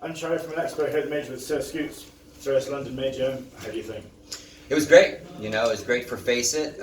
I'm Charlie from an expo here at the Major with SirScoots, SirScoots London Major. How do you think? It was great. It was great for FACEIT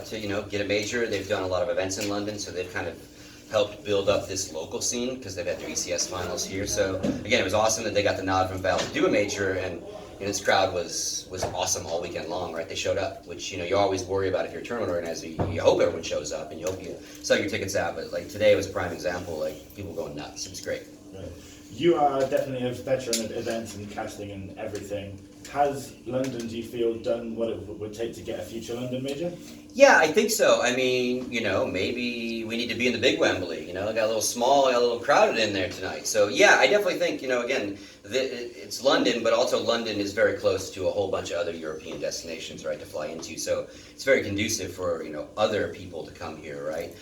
to get a major. They've done a lot of events in London, so they've kind of helped build up this local scene because they've had their ECS finals here. So again, it was awesome that they got the nod from Val to do a major, and this crowd was awesome all weekend long. Right? They showed up, which you always worry about if you're a tournament organizer. You hope everyone shows up, and you hope you sell your tickets out. But like today was a prime example. Like people going nuts. It was great. Right. You are definitely a veteran of events and casting and everything. Has London, do you feel, done what it would take to get a future London major? Yeah, I think so. I mean, maybe we need to be in the big Wembley. Got a little small, got a little crowded in there tonight. So yeah, I definitely think, again, it's London, but also London is very close to a whole bunch of other European destinations, right, to fly into. So it's very conducive for, other people to come here, right?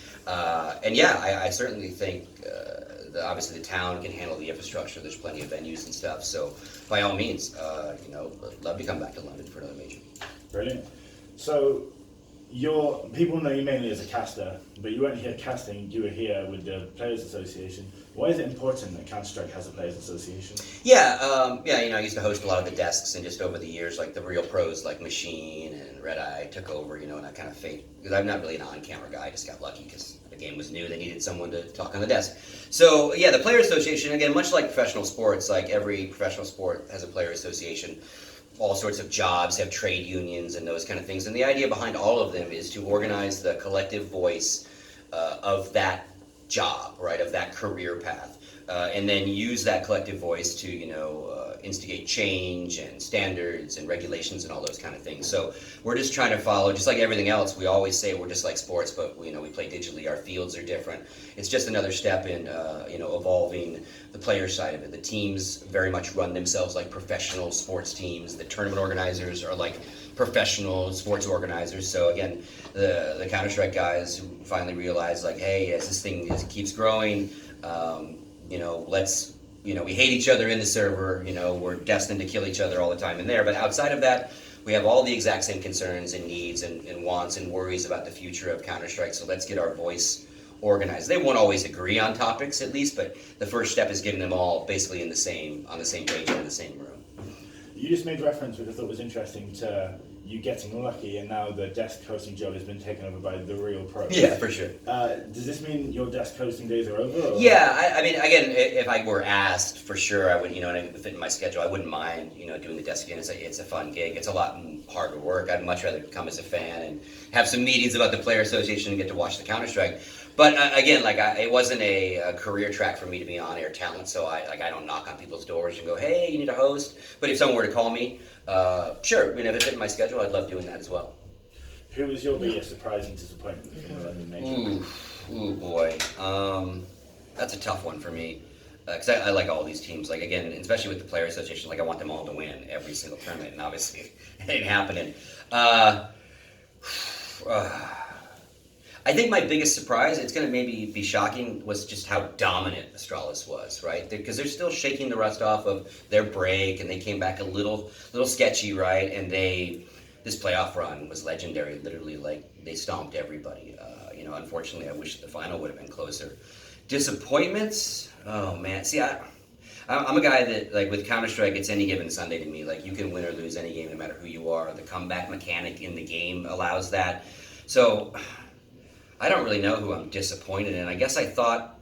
And yeah, I certainly think obviously the town can handle the infrastructure. There's plenty of venues and stuff. So by all means, love to come back to London for another major. Brilliant. So people know you mainly as a caster, but you weren't here casting, you were here with the Players Association. Why is it important that Counter-Strike has a Players Association? Yeah, I used to host a lot of the desks, and just over the years, like the real pros like Machine and Red Eye took over, and I kind of because I'm not really an on-camera guy. I just got lucky because the game was new. They needed someone to talk on the desk. So yeah, the Players Association, again, much like professional sports, like every professional sport has a Players Association. All sorts of jobs have trade unions and those kind of things. And the idea behind all of them is to organize the collective voice of that job, right, of that career path, and then use that collective voice to, instigate change and standards and regulations and all those kind of things. So we're just trying to follow, just like everything else, we always say we're just like sports, but we play digitally, our fields are different. It's just another step in, evolving the player side of it. The teams very much run themselves like professional sports teams. The tournament organizers are like professional sports organizers. So again, the Counter-Strike guys who finally realized, like, hey, as this thing keeps growing, we hate each other in the server, we're destined to kill each other all the time in there. But outside of that, we have all the exact same concerns and needs and wants and worries about the future of Counter-Strike. So let's get our voice organized. They won't always agree on topics, at least, but the first step is getting them all basically on the same page in the same room. You just made reference, which I thought was interesting, to you getting lucky, and now the desk hosting job has been taken over by the real pros. Yeah, for sure. Does this mean your desk hosting days are over? Or? Yeah, I mean, again, if I were asked, for sure, I would, and it would fit in my schedule, I wouldn't mind, doing the desk again. It's a fun gig. It's a lot harder work. I'd much rather come as a fan and have some meetings about the Player Association and get to watch the Counter-Strike. But again, it wasn't a career track for me to be on-air talent, so I don't knock on people's doors and go, hey, you need a host. But if someone were to call me, sure, if it fit in my schedule, I'd love doing that as well. Who was your biggest surprise and disappointment in the London Major? Ooh, boy. That's a tough one for me. Because I like all these teams. Like, again, especially with the Player Association, I want them all to win every single tournament, and obviously it ain't happening. I think my biggest surprise, it's going to maybe be shocking, was just how dominant Astralis was, right? Because they're still shaking the rust off of their break, and they came back a little sketchy, right? And this playoff run was legendary. Literally, they stomped everybody. Unfortunately, I wish the final would have been closer. Disappointments? Oh man, see, I'm a guy that, with Counter-Strike, it's any given Sunday to me. You can win or lose any game no matter who you are. The comeback mechanic in the game allows that. So I don't really know who I'm disappointed in. I guess I thought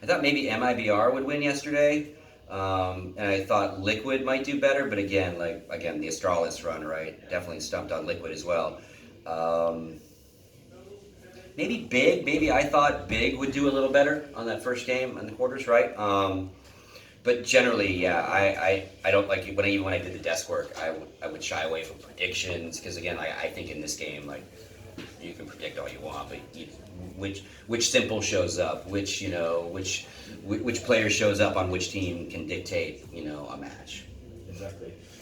maybe MIBR would win yesterday, and I thought Liquid might do better. But again, the Astralis run, right, definitely stumped on Liquid as well. Maybe Big. Maybe I thought Big would do a little better on that first game in the quarters, right? But generally, yeah, I don't like it. Even when I did the desk work, I would shy away from predictions because, again, I think in this game, you can predict all you want, but which simple shows up, which player shows up on which team can dictate, a match. Exactly.